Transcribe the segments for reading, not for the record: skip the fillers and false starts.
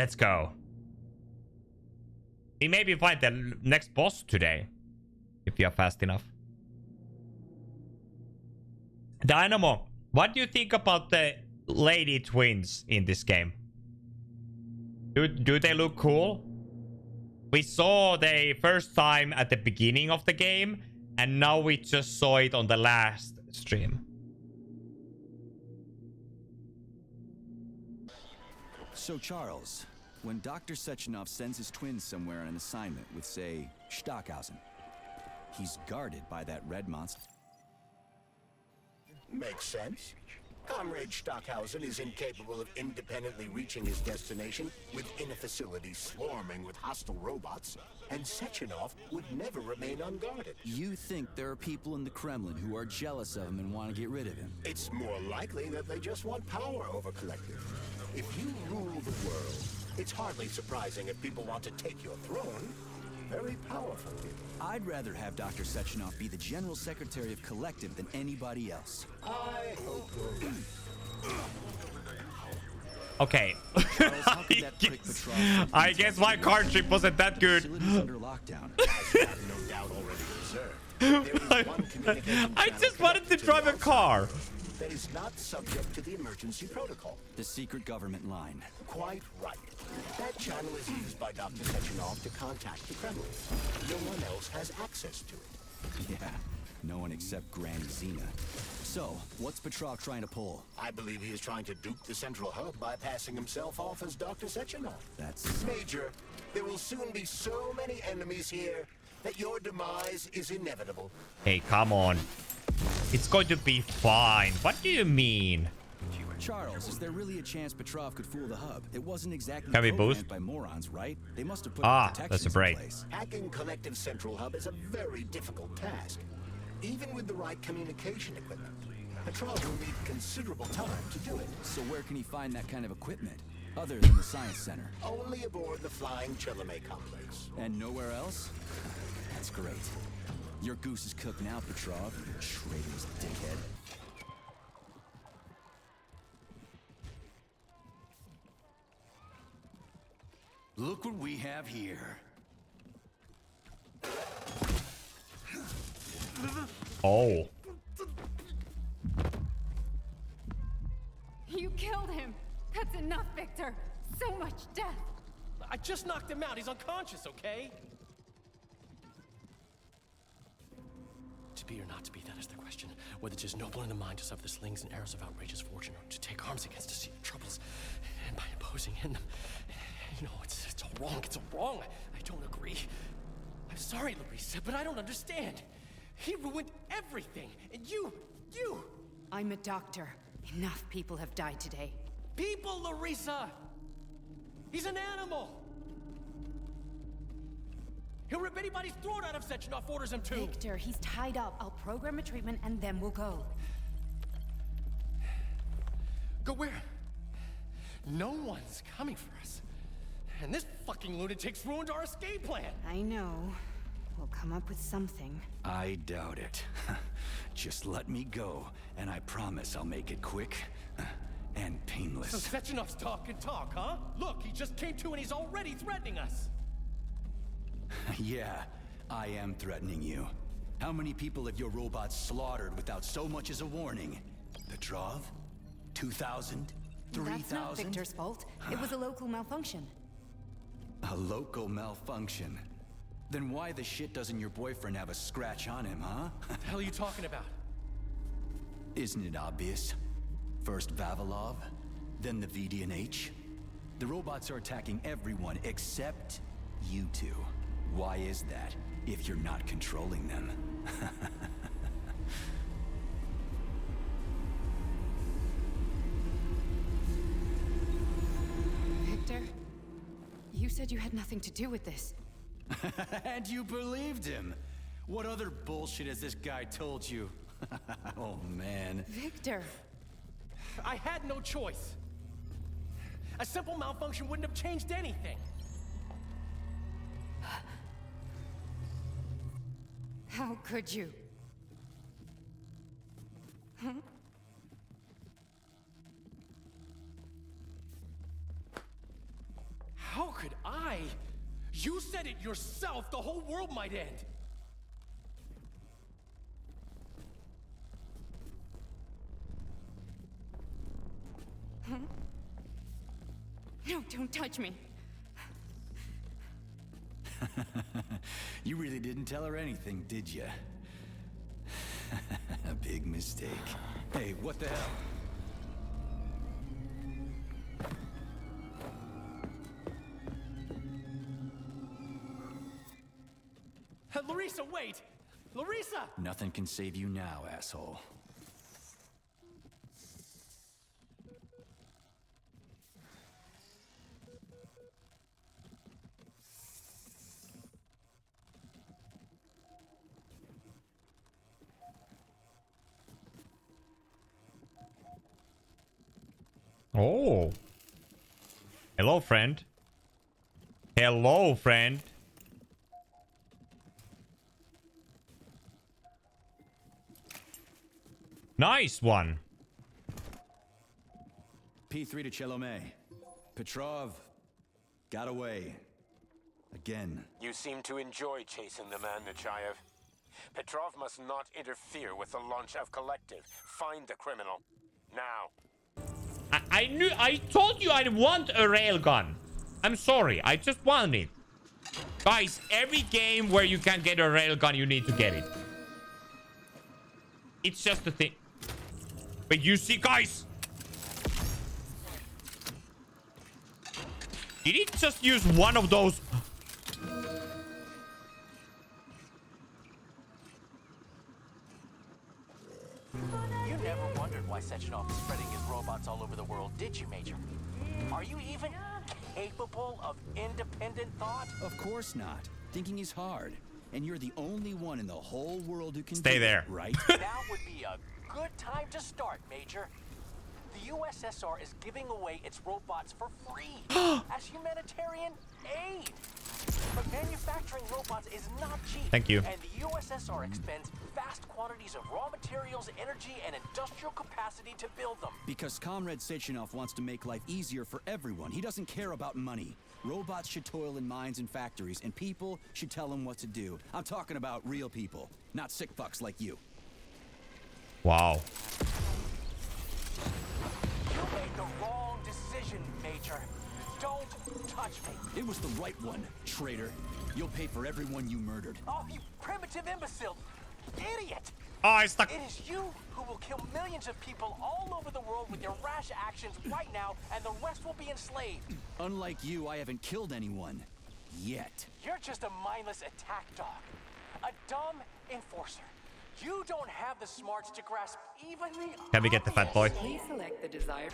Let's go. We maybe find the next boss today. If you are fast enough. Dynamo, what do you think about the lady twins in this game? Do they look cool? We saw the first time at the beginning of the game, and now we just saw it on the last stream. So Charles, when Dr. Sechenov sends his twins somewhere on an assignment with, say, Stockhausen, he's guarded by that red monster. Makes sense. Comrade Stockhausen is incapable of independently reaching his destination within a facility swarming with hostile robots, and Sechenov would never remain unguarded. You think there are people in the Kremlin who are jealous of him and want to get rid of him? It's more likely that they just want power over Collective. If you rule the world, it's hardly surprising if people want to take your throne. Very powerful people. I'd rather have Dr. Sechenov be the General Secretary of Collective than anybody else. I hope you're right. Okay. Charles, how could that prick Petrov I guess my card trip wasn't that good. Facility's under lockdown. As you have no doubt already observed, there is one communication I channel just wanted to connected drive the a car. outside that is not subject to the emergency protocol. The secret government line. Quite right. That channel is used by Dr. Sechenov to contact the Kremlin. No one else has access to it. Yeah, no one except Granny Xena. So, what's Petrov trying to pull? I believe he is trying to dupe the central hub by passing himself off as Dr. Sechenov. That's... Major, there will soon be so many enemies here that your demise is inevitable. Hey, come on. It's going to be fine. What do you mean? Charles, is there really a chance Petrov could fool the hub? It wasn't exactly Can we programmed boost? by morons, right? They must have put That's protections a break. in place. Hacking Collective Central Hub is a very difficult task. Even with the right communication equipment, Petrov will need considerable time to do it. So where can he find that kind of equipment? Other than the Science Center? Only aboard the Flying Chelome complex. And nowhere else? That's great. Your goose is cooked now, Petrov, you traitorous dickhead. Look what we have here. Oh. You killed him. That's enough, Victor. So much death. I just knocked him out. He's unconscious, okay? To be or not to be, that is the question. Whether it is noble in the mind to suffer the slings and arrows of outrageous fortune, or to take arms against deceived troubles, and by imposing in them, you know, it's all wrong. It's all wrong. I don't agree. I'm sorry, Larissa, but I don't understand. He ruined everything, and you. I'm a doctor. Enough people have died today. People, Larissa. He's an animal. He'll rip anybody's throat out if Sechenov orders him to. Victor, he's tied up. I'll program a treatment and then we'll go. Go where? No one's coming for us. And this fucking lunatic's ruined our escape plan. I know. We'll come up with something. I doubt it. Just let me go, and I promise I'll make it quick and So painless. Sechenov's talk and talk, huh? Look, he just came to and he's already threatening us. Yeah, I am threatening you. How many people have your robots slaughtered without so much as a warning? Petrov? 2,000? That's not 3,000? Victor's fault. It was a local malfunction. A local malfunction? Then why the shit doesn't your boyfriend have a scratch on him, huh? What the hell are you talking about? Isn't it obvious? First Vavilov, then the VDNH. The robots are attacking everyone except you two. Why is that, if you're not controlling them? Victor, you said you had nothing to do with this. And you believed him? What other bullshit has this guy told you? Oh, man. Victor! I had no choice. A simple malfunction wouldn't have changed anything. How could you? Huh? You said it yourself. The whole world might end. No, don't touch me. You really didn't tell her anything, did you? A big mistake. Hey, what the hell? Larissa, wait! Larissa! Nothing can save you now, asshole. Oh. Hello, friend. Hello, friend. Nice one. P3 to Chelome. Petrov got away. Again. You seem to enjoy chasing the man, Nechayev. Petrov must not interfere with the launch of Collective. Find the criminal. Now. I told you I want a railgun. I'm sorry. I just want it. Guys, every game where you can get a railgun, you need to get it. It's just a thing. But you see, guys. Did it just use one of those? You never wondered why Sechenov is spreading his robots all over the world, did you, Major? Are you even capable of independent thought? Of course not. Thinking is hard. And you're the only one in the whole world who can Stay do there. it, right? Now would be a good time to start, Major. The USSR is giving away its robots for free as humanitarian aid. But manufacturing robots is not cheap. Thank you. And the USSR expends vast quantities of raw materials, energy, and industrial capacity to build them. Because Comrade Sechenov wants to make life easier for everyone. He doesn't care about money. Robots should toil in mines and factories, and people should tell them what to do. I'm talking about real people, not sick fucks like you. Wow. You made the wrong decision, Major. Don't touch me. It was the right one, traitor. You'll pay for everyone you murdered. Oh, you primitive imbecile. Idiot. Oh, I stuck. It is you who will kill millions of people all over the world with your rash actions right now, and the rest will be enslaved. Unlike you, I haven't killed anyone. Yet. You're just a mindless attack dog. A dumb enforcer. You don't have the smarts to grasp even the Can we get the fat boy? Please select the desired.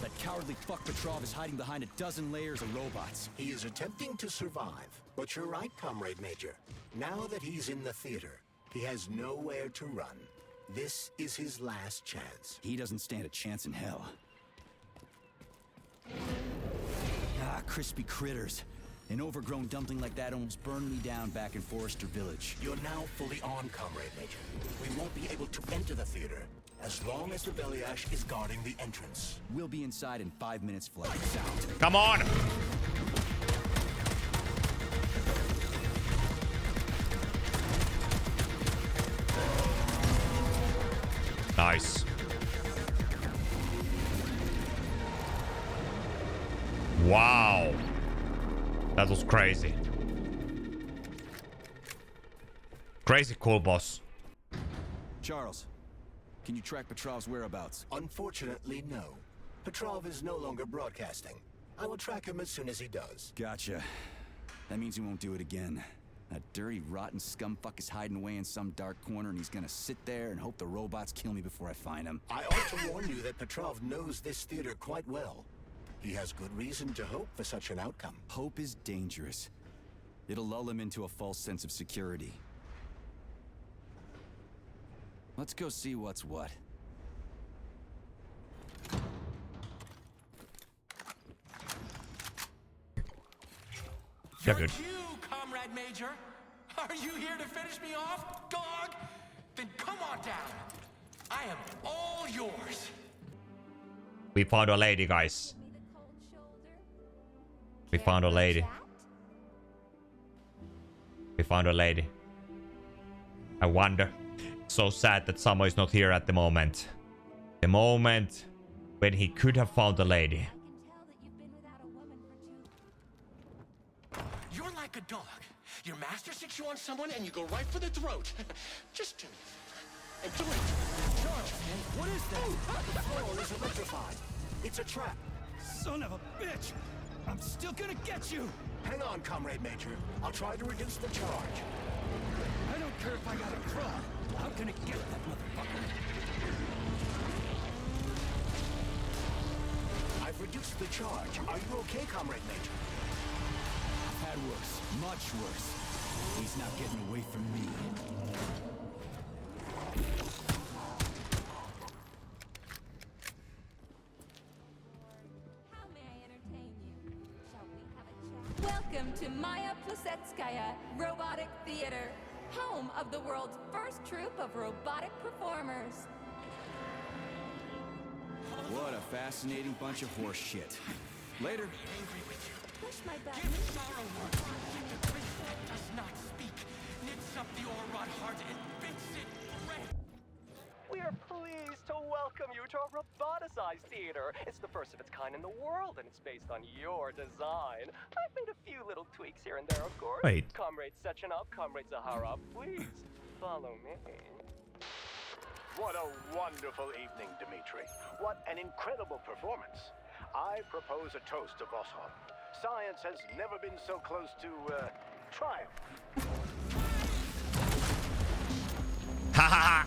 That cowardly fuck Petrov is hiding behind a dozen layers of robots. He is attempting to survive. But you're right, Comrade Major. Now that he's in the theater, he has nowhere to run. This is his last chance. He doesn't stand a chance in hell. Ah, crispy critters. An overgrown dumpling like that almost burned me down back in Forrester Village. You're now fully on, Comrade Major. We won't be able to enter the theater as long as the Beliash is guarding the entrance. We'll be inside in 5 minutes flight. Sound. Come on. Nice. Wow. That was crazy. Crazy cool, boss. Charles, can you track Petrov's whereabouts? Unfortunately, no. Petrov is no longer broadcasting. I will track him as soon as he does. Gotcha. That means he won't do it again. That dirty, rotten scumfuck is hiding away in some dark corner, and he's gonna sit there and hope the robots kill me before I find him. I ought to warn you that Petrov knows this theater quite well. He has good reason to hope for such an outcome. Hope is dangerous. It'll lull him into a false sense of security. Let's go see what's what. Yeah, good. You, Comrade Major. Are you here to finish me off, dog? Then come on down. I am all yours. We found a lady, guys. We found a lady. We found a lady. I wonder. So sad that Samo is not here at the moment. The moment when he could have found a lady. You're like a dog. Your master sticks you on someone and you go right for the throat. Just do me. And do it. Charles, what is that? The floor is electrified. It's a trap. Son of a bitch! I'm still gonna get you! Hang on, Comrade Major. I'll try to reduce the charge. I don't care if I gotta crawl. I'm gonna get that motherfucker. I've reduced the charge. Are you okay, Comrade Major? I've had worse. Much worse. He's not getting away from me. How may I entertain you? Shall we have a chat? Welcome to Maya Plesetskaya Robotic Theater, home of the world's first troupe of robotic performers. What a fascinating bunch of horse shit. Later. Angry with you. Push my Give button. sorrow words. The great form does not speak. Knits up the Orrod heart and bits it red. We are pleased to welcome you to our roboticized theater. It's the first of its kind in the world, and it's based on your design. I've made a few little tweaks here and there, of course. Wait. Comrade Sechenov, Comrade Zahara, please follow me. What a wonderful evening, Dmitri. What an incredible performance. I propose a toast to Voskhod. Science has never been so close to, triumph. Ha ha ha!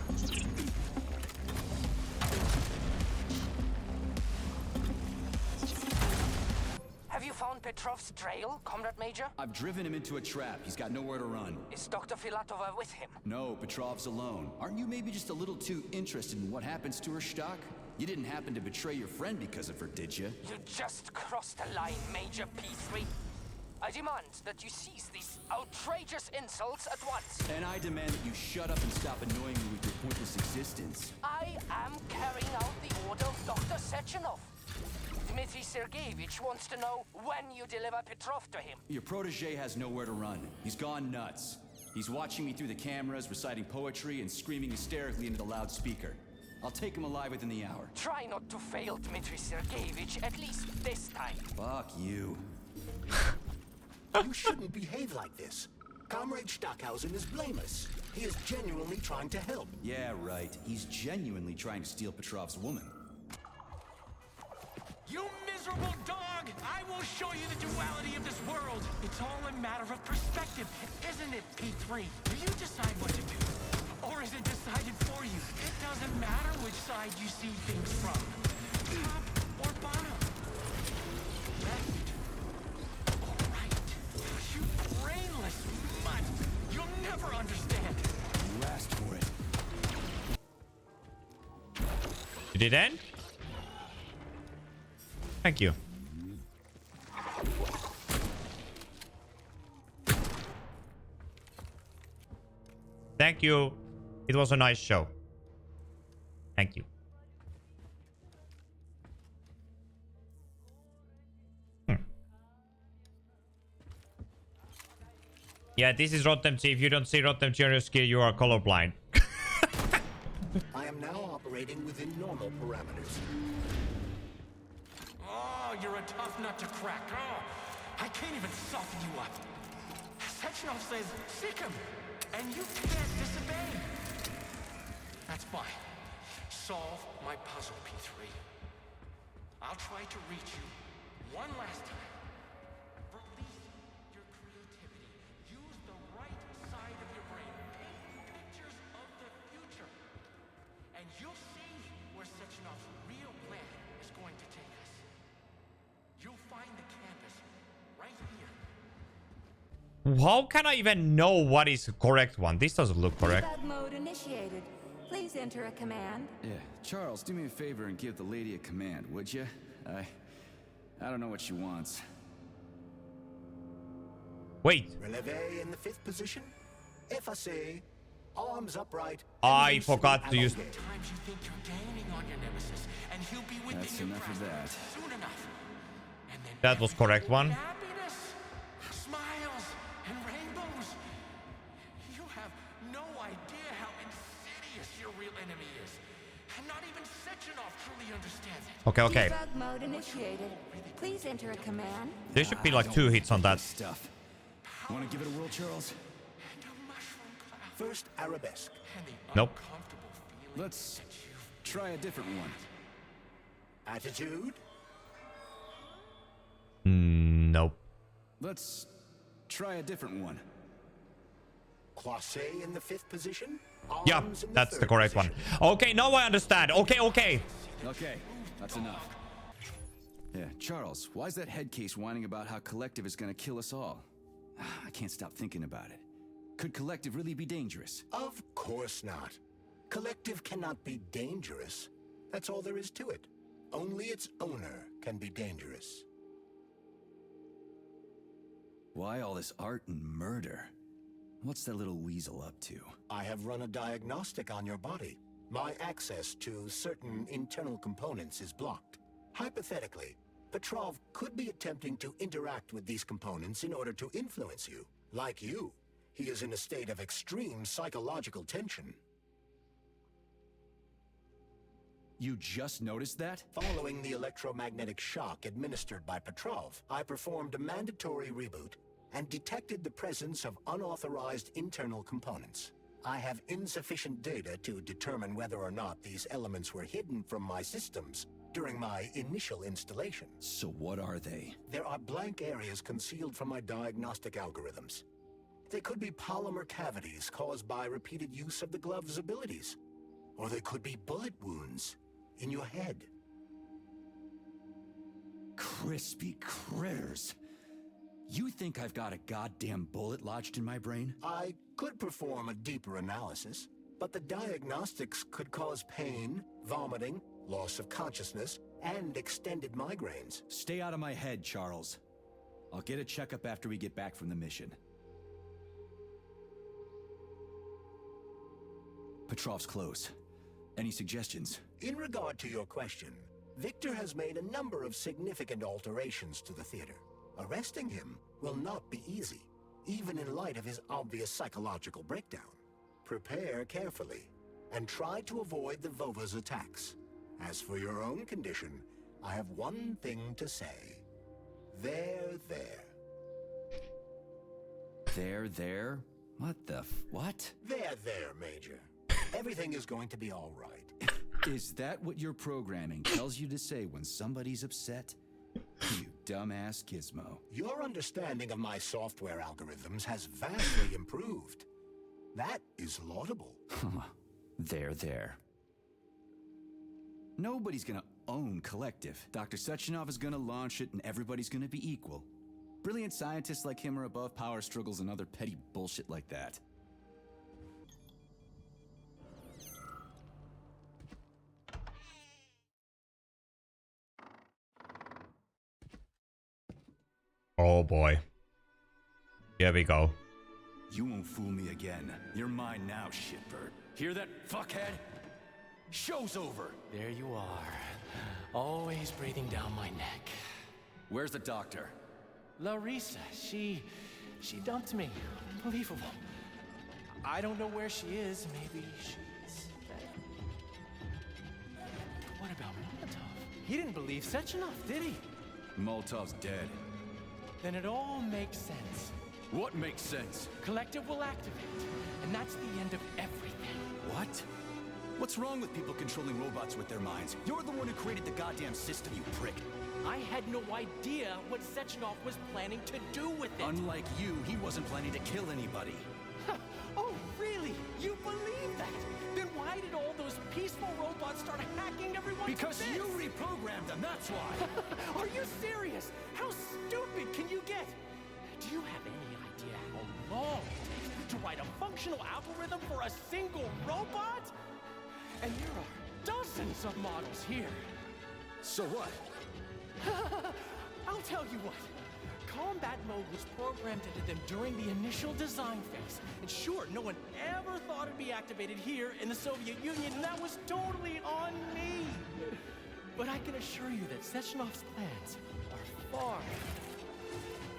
Have you found Petrov's trail, Comrade Major? I've driven him into a trap. He's got nowhere to run. Is Dr. Filatova with him? No, Petrov's alone. Aren't you maybe just a little too interested in what happens to her, Stock? You didn't happen to betray your friend because of her, did you? You just crossed a line, Major P3. I demand that you cease these outrageous insults at once. And I demand that you shut up and stop annoying me with your pointless existence. I am carrying out the order of Dr. Sechenov. Dmitri Sergeyevich wants to know when you deliver Petrov to him. Your protege has nowhere to run. He's gone nuts. He's watching me through the cameras, reciting poetry, and screaming hysterically into the loudspeaker. I'll take him alive within the hour. Try not to fail, Dmitri Sergeyevich, at least this time. Fuck you. You shouldn't behave like this. Comrade Stockhausen is blameless. He is genuinely trying to help. Yeah, right. He's genuinely trying to steal Petrov's woman. You miserable dog! I will show you the duality of this world. It's all a matter of perspective, isn't it, P3? Do you decide what to do? Or is it decided for you? It doesn't matter which side you see things from. Top or bottom. Left or right. You brainless mutt! You'll never understand. You asked for it. Did it end? Thank you. Thank you. It was a nice show. Thank you. Yeah, this is RotMG. If you don't see RotMG on your screen, you are colorblind. I am now operating within normal parameters. Oh, you're a tough nut to crack. Oh, I can't even soften you up. Sechenov says, sick him, and you can't disobey. That's fine. Solve my puzzle, P3. I'll try to reach you one last time. Release your creativity. Use the right side of your brain. Paint pictures of the future. And you'll see where Sechenov's real plan is going to take us. You'll find the canvas right here. How can I even know what is the correct one? This doesn't look correct. Debug mode initiated. Please enter a command. Yeah, Charles, do me a favor and give the lady a command, would you? I don't know what she wants. Wait. Releve in the 5th position. Effacé. Arms upright. I and forgot to use... elongate. Times you think you're gaining on your nemesis, and he'll be within That's your enough of grasp that. soon enough. And then That was correct one. happy to enemy is. And not even Sechenov truly understands it. Okay, okay. Debug mode initiated. Please enter a command. There should be like 2 hits on that. Stuff. Want to give it a whirl, Charles? First, arabesque. Nope. Let's try a different one. Attitude. Nope. Let's try a different one. Croisset in the 5th position. Yeah, Arms in that's the 3rd correct one. position. Okay, now I understand. Okay, okay. Okay, that's enough. Yeah, Charles, why's that head case whining about how Collective is gonna kill us all? I can't stop thinking about it. Could Collective really be dangerous? Of course not. Collective cannot be dangerous. That's all there is to it. Only its owner can be dangerous. Why all this art and murder? What's that little weasel up to? I have run a diagnostic on your body. My access to certain internal components is blocked. Hypothetically, Petrov could be attempting to interact with these components in order to influence you. Like you, he is in a state of extreme psychological tension. You just noticed that? Following the electromagnetic shock administered by Petrov, I performed a mandatory reboot and detected the presence of unauthorized internal components. I have insufficient data to determine whether or not these elements were hidden from my systems during my initial installation. So what are they? There are blank areas concealed from my diagnostic algorithms. They could be polymer cavities caused by repeated use of the glove's abilities. Or they could be bullet wounds in your head. Crispy critters. You think I've got a goddamn bullet lodged in my brain? I could perform a deeper analysis, but the diagnostics could cause pain, vomiting, loss of consciousness, and extended migraines. Stay out of my head, Charles. I'll get a checkup after we get back from the mission. Petrov's close. Any suggestions? In regard to your question, Victor has made a number of significant alterations to the theater. Arresting him will not be easy, even in light of his obvious psychological breakdown. Prepare carefully, and try to avoid the Vova's attacks. As for your own condition, I have one thing to say. There. There? What the what? There, Major. Everything is going to be all right. Is that what your programming tells you to say when somebody's upset? You dumbass gizmo. Your understanding of my software algorithms has vastly improved. That is laudable. There. Nobody's gonna own Collective. Dr. Sechenov is gonna launch it and everybody's gonna be equal. Brilliant scientists like him are above power struggles and other petty bullshit like that. Oh boy. Here we go. You won't fool me again. You're mine now, shitbird. Hear that, fuckhead? Show's over. There you are. Always breathing down my neck. Where's the doctor? Larissa, she dumped me. Unbelievable. I don't know where she is. Maybe she's dead. What about Molotov? He didn't believe Sechenov, did he? Molotov's dead. Then it all makes sense. What makes sense? Collective will activate, and that's the end of everything. What? What's wrong with people controlling robots with their minds? You're the one who created the goddamn system, you prick. I had no idea what Sechenov was planning to do with it. Unlike you, he wasn't planning to kill anybody. Oh, really? You believe that? Then why did all those peaceful robots start hacking everyone? Because you reprogrammed them, that's why! Are you serious? How stupid can you get? Do you have any idea how long it takes to write a functional algorithm for a single robot? And there are dozens of models here. So what? I'll tell you what. Combat mode was programmed into them during the initial design phase. And sure, no one ever thought it'd be activated here in the Soviet Union, and that was totally on me. But I can assure you that Sechenov's plans are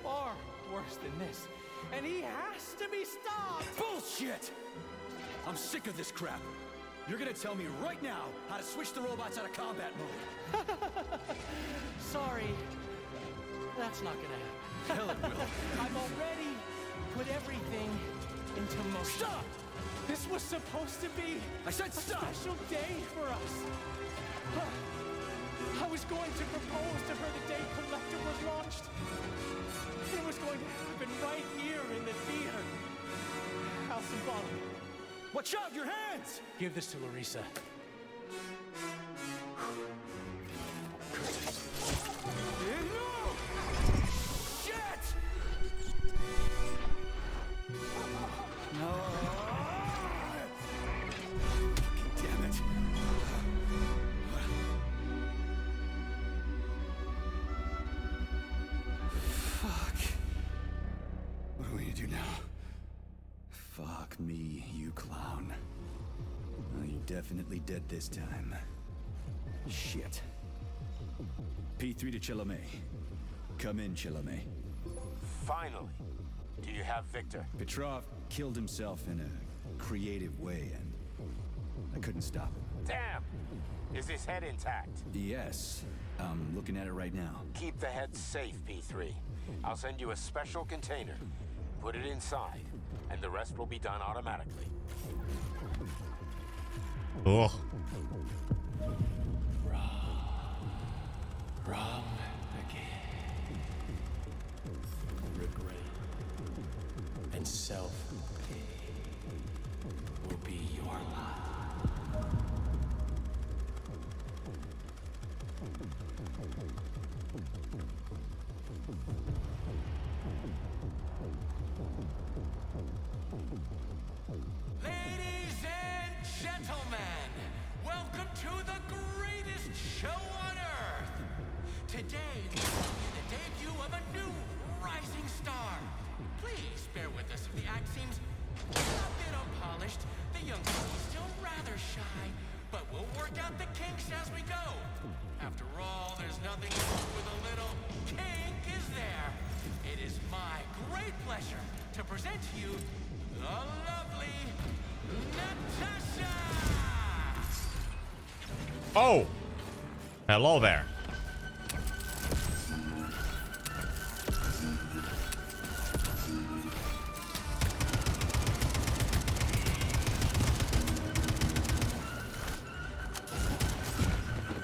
far worse than this. And he has to be stopped! Bullshit! I'm sick of this crap. You're gonna tell me right now how to switch the robots out of combat mode. Sorry. That's not gonna happen. Hell it will. I've already put everything into motion. Stop! This was supposed to be I said a stop! special day for us. I was going to propose to her the day Collector was launched. It was going to happen right here in the theater. How symbolic. Watch out, your hands! Give this to Larissa. No! Shit! No! Damn it. Fuck. What are we gonna do now? Fuck me, you clown. Well, you definitely dead this time. Shit. P3 to Chalamet. Come in, Chalamet. Finally. Do you have Victor? Petrov killed himself in a creative way, and I couldn't stop him. Damn! Is his head intact? Yes, I'm looking at it right now. Keep the head safe, P3. I'll send you a special container. Put it inside, and the rest will be done automatically. Ugh. Wrong again. Regret and self will be your lot. Ladies and gentlemen, welcome to the greatest show on earth. Today, we will be the debut of a new rising star. Please bear with us if the act seems a bit unpolished. The young lady's still rather shy, but we'll work out the kinks as we go. After all, there's nothing wrong with a little kink, is there? It is my great pleasure to present to you the lovely Natasha! Oh! Hello there.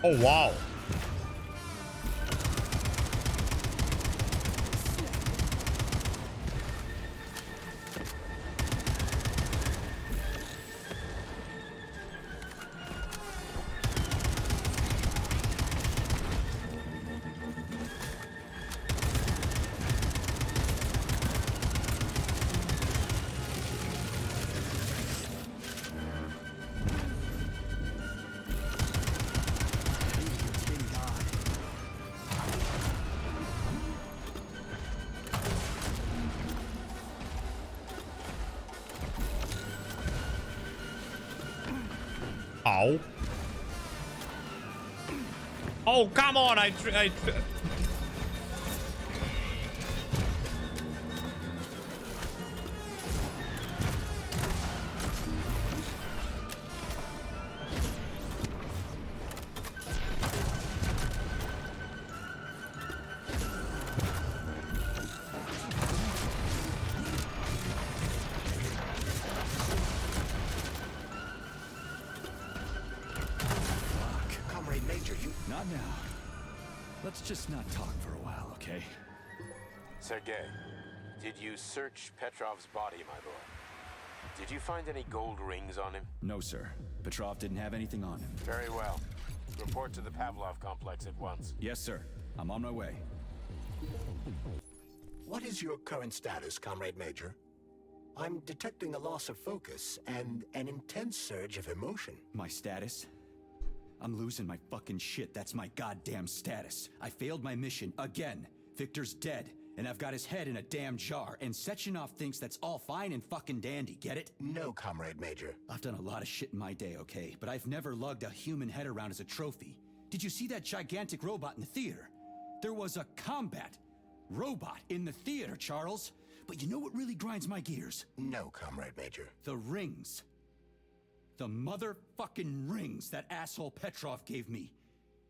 Oh, wow. Ow. Oh, come on. Not now. Let's just not talk for a while, okay? Sergei, did you search Petrov's body, my boy? Did you find any gold rings on him? No, sir. Petrov didn't have anything on him. Very well. Report to the Pavlov complex at once. Yes, sir. I'm on my way. What is your current status, Comrade Major? I'm detecting a loss of focus and an intense surge of emotion. My status? I'm losing my fucking shit. That's my goddamn status. I failed my mission again. Victor's dead, and I've got his head in a damn jar, and Sechenov thinks that's all fine and fucking dandy, get it? No, Comrade Major. I've done a lot of shit in my day, okay? But I've never lugged a human head around as a trophy. Did you see that gigantic robot in the theater? There was a combat robot in the theater, Charles. But you know what really grinds my gears? No, Comrade Major. The rings. The motherfucking rings that asshole Petrov gave me.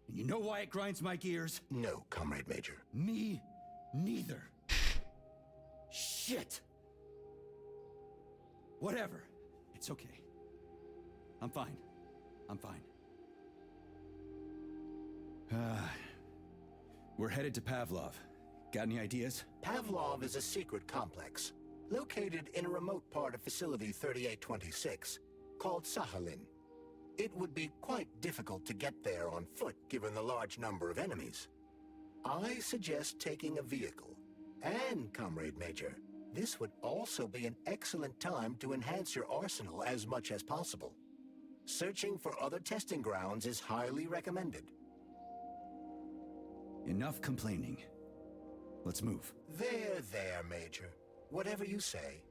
And you know why it grinds my gears? No, Comrade Major. Me neither. Shit. Whatever. It's okay. I'm fine. I'm fine. We're headed to Pavlov. Got any ideas? Pavlov is a secret complex, located in a remote part of Facility 3826, called Sakhalin. It would be quite difficult to get there on foot, given the large number of enemies. I suggest taking a vehicle. And, Comrade Major, this would also be an excellent time to enhance your arsenal as much as possible. Searching for other testing grounds is highly recommended. Enough complaining. Let's move. There, Major. Whatever you say.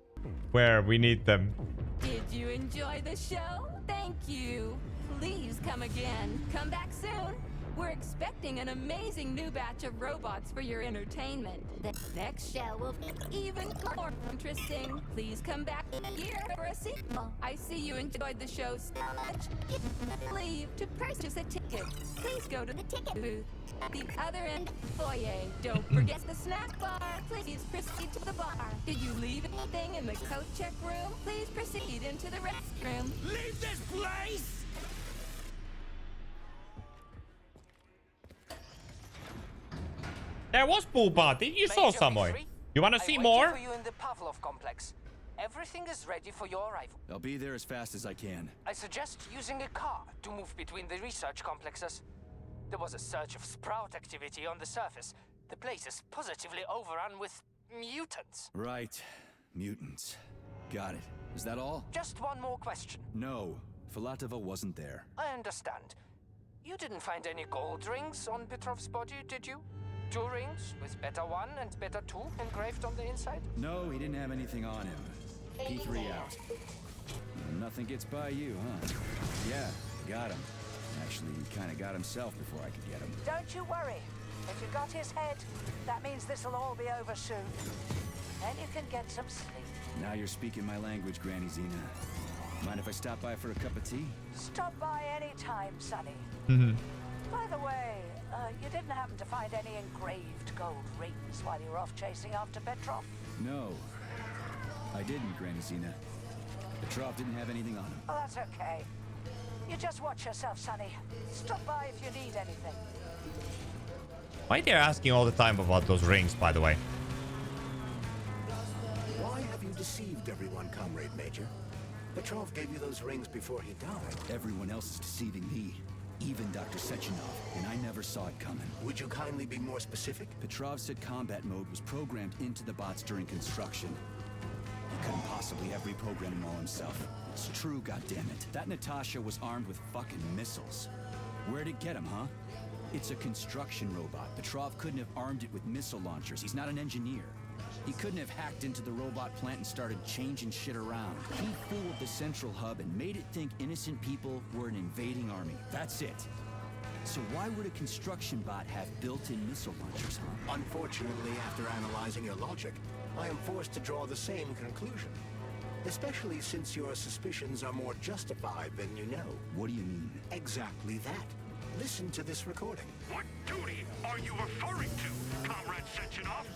Where we need them. Did you enjoy the show? Thank you. Please come again. Come back soon. We're expecting an amazing new batch of robots for your entertainment. The next show will be even more interesting. Please come back here for a sequel. I see you enjoyed the show so much. Leave to purchase a ticket. Please go to the ticket booth at the other end of the foyer. Don't forget the snack bar. Please proceed to the bar. Did you leave anything in the coat check room? Please proceed into the restroom. Leave this place! There was Booba. You saw Major somewhere. Victory, You want to I'm see waiting more? for you in the Pavlov complex. Everything is ready for your arrival. I'll be there as fast as I can. I suggest using a car to move between the research complexes. There was a surge of sprout activity on the surface. The place is positively overrun with mutants. Right. Mutants. Got it. Is that all? Just one more question. No. Filatova wasn't there. I understand. You didn't find any gold rings on Petrov's body, did you? 2 rings with Beta 1 and Beta 2 engraved on the inside? No, he didn't have anything on him. P3 out. Nothing gets by you, huh? Yeah, got him. Actually, he kind of got himself before I could get him. Don't you worry. If you got his head, that means this'll all be over soon. Then you can get some sleep. Now you're speaking my language, Granny Zena. Mind if I stop by for a cup of tea? Stop by any time, Sonny. By the way, you didn't happen to find any engraved gold rings while you were off chasing after Petrov? No. I didn't, Granny Zena. Petrov didn't have anything on him. Oh, that's okay. You just watch yourself, Sonny. Stop by if you need anything. Why they're asking all the time about those rings, by the way? Why have you deceived everyone, Comrade Major? Petrov gave you those rings before he died. Everyone else is deceiving me. Even Dr. Sechenov, and I never saw it coming. Would you kindly be more specific? Petrov said combat mode was programmed into the bots during construction. He couldn't possibly have reprogrammed them all himself. It's true, goddammit. That Natasha was armed with fucking missiles. Where'd it get him, huh? It's a construction robot. Petrov couldn't have armed it with missile launchers. He's not an engineer. He couldn't have hacked into the robot plant and started changing shit around. He fooled the central hub and made it think innocent people were an invading army. That's it. So why would a construction bot have built-in missile launchers, huh? Unfortunately, after analyzing your logic, I am forced to draw the same conclusion. Especially since your suspicions are more justified than you know. What do you mean? Exactly that. Listen to this recording. What duty are you referring to, Comrade Sechenov?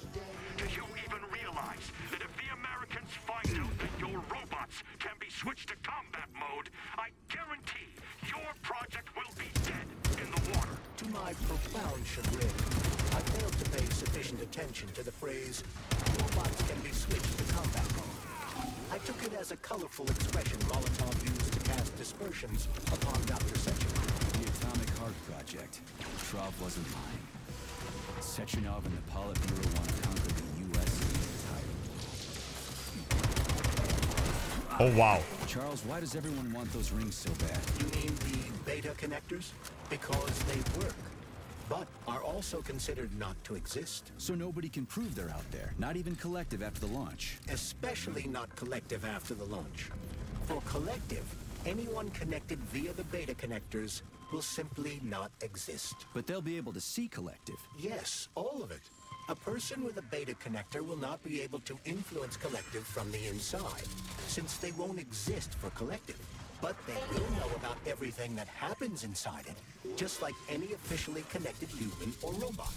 Do you even realize that if the Americans find out that your robots can be switched to combat mode, I guarantee your project will be dead in the water? To my profound chagrin, I failed to pay sufficient attention to the phrase, robots can be switched to combat mode. I took it as a colorful expression Molotov used to cast dispersions upon Dr. Sechenov. The Atomic Heart Project. Petrov wasn't lying. Sechenov and the Politburo want to conquer the U.S. entirely. Oh, wow. Charles, why does everyone want those rings so bad? You mean the beta connectors? Because they work, but are also considered not to exist. So nobody can prove they're out there, not even Collective after the launch. Especially not Collective after the launch. For Collective, anyone connected via the beta connectors will simply not exist. But they'll be able to see Collective. Yes, all of it. A person with a beta connector will not be able to influence Collective from the inside, since they won't exist for Collective. But they will know about everything that happens inside it, just like any officially connected human or robot.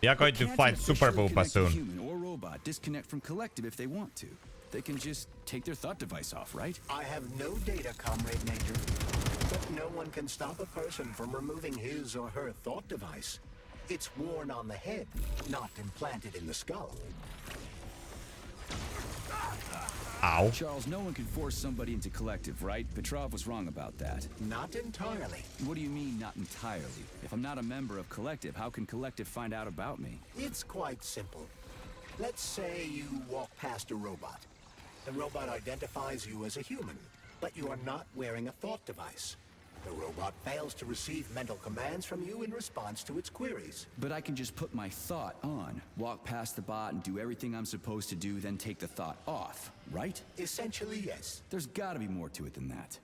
We are going to fight Super Booba soon. Human or robot disconnect from Collective if they want to. They can just take their thought device off, right? I have no data, Comrade Major. But no one can stop a person from removing his or her thought device. It's worn on the head, not implanted in the skull. Ow. Charles, no one can force somebody into Collective, right? Petrov was wrong about that. Not entirely. What do you mean, not entirely? If I'm not a member of Collective, how can Collective find out about me? It's quite simple. Let's say you walk past a robot. The robot identifies you as a human, but you are not wearing a thought device. The robot fails to receive mental commands from you in response to its queries. But I can just put my thought on, walk past the bot and do everything I'm supposed to do, then take the thought off, right? Essentially, yes. There's gotta be more to it than that.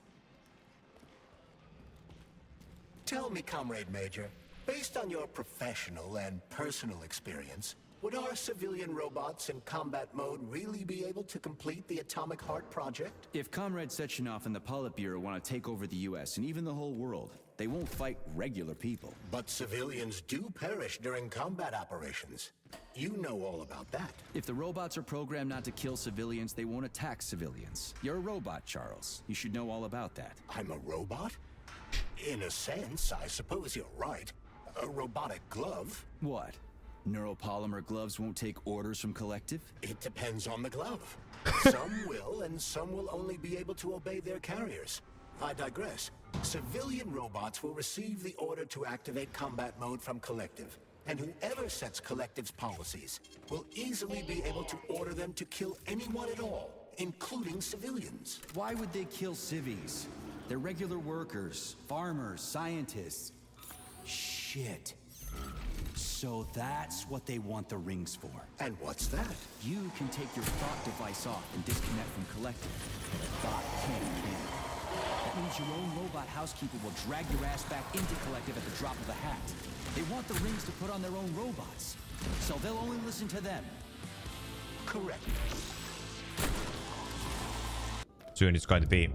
Tell me, Comrade Major, based on your professional and personal experience, would our civilian robots in combat mode really be able to complete the Atomic Heart project? If Comrade Sechenov and the Politburo want to take over the US and even the whole world, they won't fight regular people. But civilians do perish during combat operations. You know all about that. If the robots are programmed not to kill civilians, they won't attack civilians. You're a robot, Charles. You should know all about that. I'm a robot? In a sense, I suppose you're right. A robotic glove? What? Neuropolymer gloves won't take orders from Collective? It depends on the glove. Some will, and some will only be able to obey their carriers. I digress. Civilian robots will receive the order to activate combat mode from Collective, and whoever sets Collective's policies will easily be able to order them to kill anyone at all, including civilians. Why would they kill civvies? They're regular workers, farmers, scientists. Shit. So that's what they want the rings for. And what's that? You can take your thought device off and disconnect from Collective. But a bot can't. That means your own robot housekeeper will drag your ass back into Collective at the drop of a hat. They want the rings to put on their own robots, so they'll only listen to them. Correct. Soon it's going to be.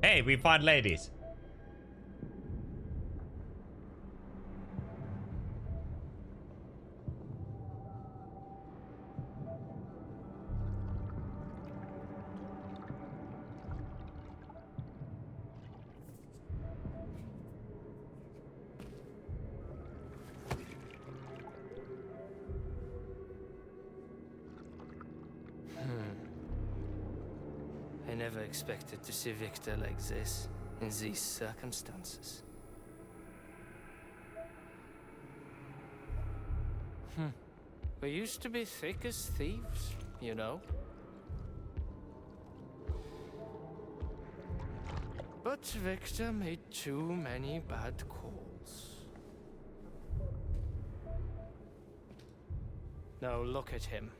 Hey, we find ladies. I never expected to see Victor like this, in these circumstances. We used to be thick as thieves, you know? But Victor made too many bad calls. Now look at him.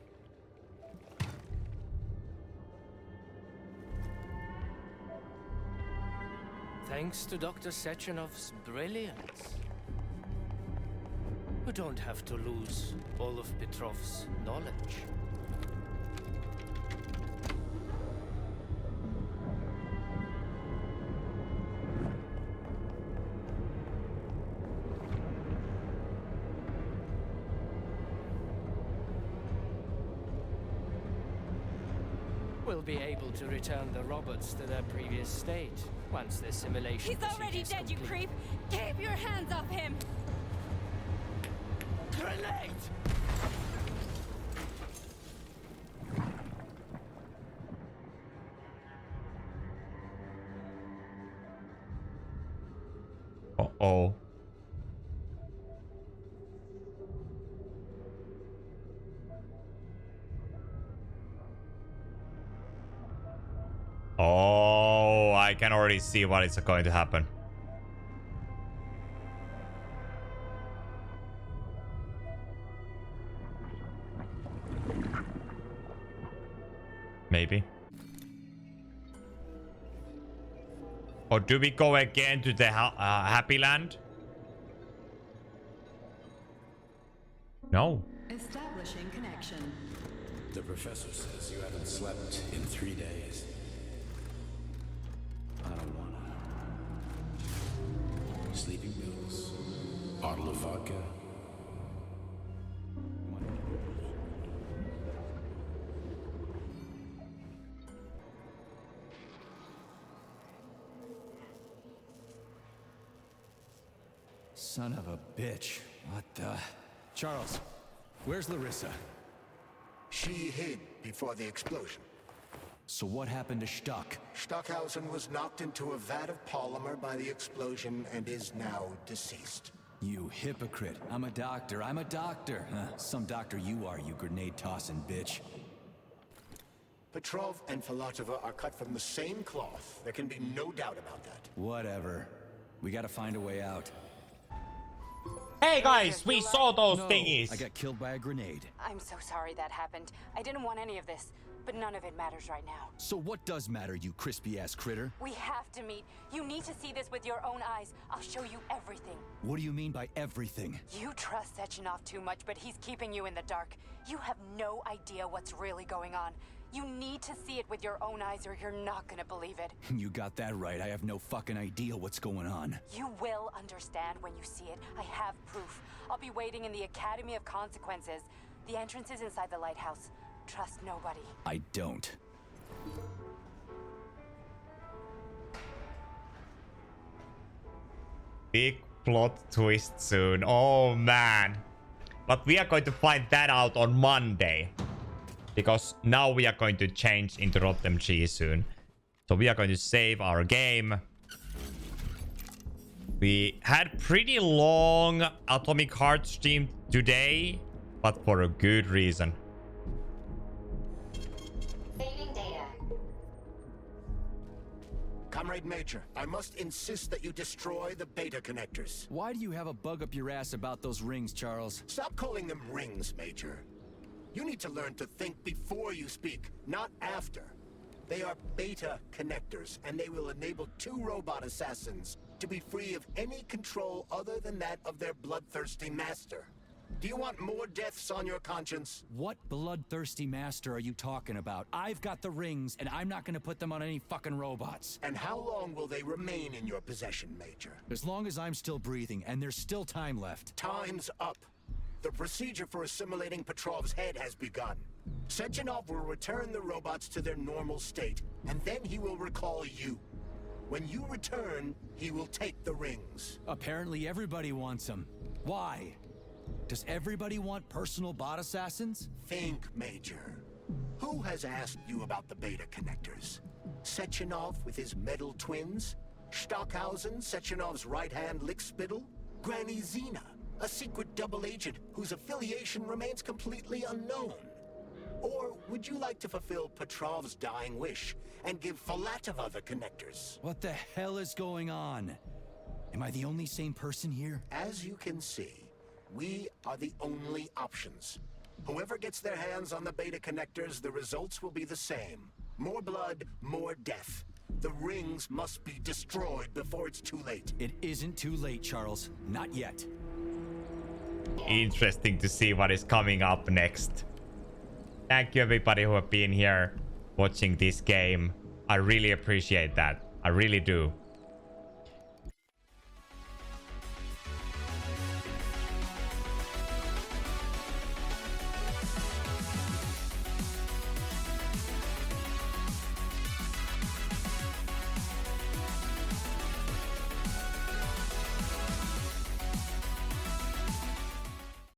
Thanks to Dr. Sechenov's brilliance. We don't have to lose all of Petrov's knowledge. We'll be able to return the robots to their previous state once the simulation. He's already dead, you creep! Keep your hands off him! Grenade! Uh-oh. Oh, I can already see what is going to happen. Maybe. Or do we go again to the Happy Land? No. Establishing connection. The professor says you haven't slept in 3 days. I don't wanna. Sleeping pills. Bottle of vodka. Son of a bitch. What the... Charles, where's Larissa? She hid before the explosion. So what happened to Stuck? Stockhausen was knocked into a vat of polymer by the explosion and is now deceased. You hypocrite. I'm a doctor. I'm a doctor. Some doctor you are, you grenade-tossing bitch. Petrov and Filatova are cut from the same cloth. There can be no doubt about that. Whatever. We gotta find a way out. Hey guys, we saw those No, thingies. I got killed by a grenade. I'm so sorry that happened. I didn't want any of this, but none of it matters right now. So what does matter, you crispy-ass critter? We have to meet. You need to see this with your own eyes. I'll show you everything. What do you mean by everything? You trust Sechenov too much, but he's keeping you in the dark. You have no idea what's really going on. You need to see it with your own eyes or you're not gonna believe it. You got that right. I have no fucking idea what's going on. You will understand when you see it. I have proof. I'll be waiting in the Academy of Consequences. The entrance is inside the lighthouse. Trust nobody. I don't. Big plot twist soon. Oh man. But we are going to find that out on Monday. Because now we are going to change into RotMG soon. So we are going to save our game. We had pretty long Atomic Heart stream today, but for a good reason. Saving data. Comrade Major, I must insist that you destroy the beta connectors. Why do you have a bug up your ass about those rings, Charles? Stop calling them rings, Major. You need to learn to think before you speak, not after. They are beta connectors, and they will enable 2 robot assassins to be free of any control other than that of their bloodthirsty master. Do you want more deaths on your conscience? What bloodthirsty master are you talking about? I've got the rings, and I'm not gonna put them on any fucking robots. And how long will they remain in your possession, Major? As long as I'm still breathing, and there's still time left. Time's up. The procedure for assimilating Petrov's head has begun. Sechenov will return the robots to their normal state, and then he will recall you. When you return, he will take the rings. Apparently everybody wants them. Why? Does everybody want personal bot assassins? Think, Major. Who has asked you about the beta connectors? Sechenov with his metal twins? Stockhausen, Sechenov's right-hand lickspittle? Granny Zena, a secret double agent whose affiliation remains completely unknown? Or would you like to fulfill Petrov's dying wish and give Filatova the connectors? What the hell is going on? Am I the only sane person here? As you can see, we are the only options. Whoever gets their hands on the beta connectors, the results will be the same. More blood, more death. The rings must be destroyed before it's too late. It isn't too late, Charles. Not yet. Interesting to see what is coming up next. Thank you everybody who have been here watching this game. I really appreciate that. I really do.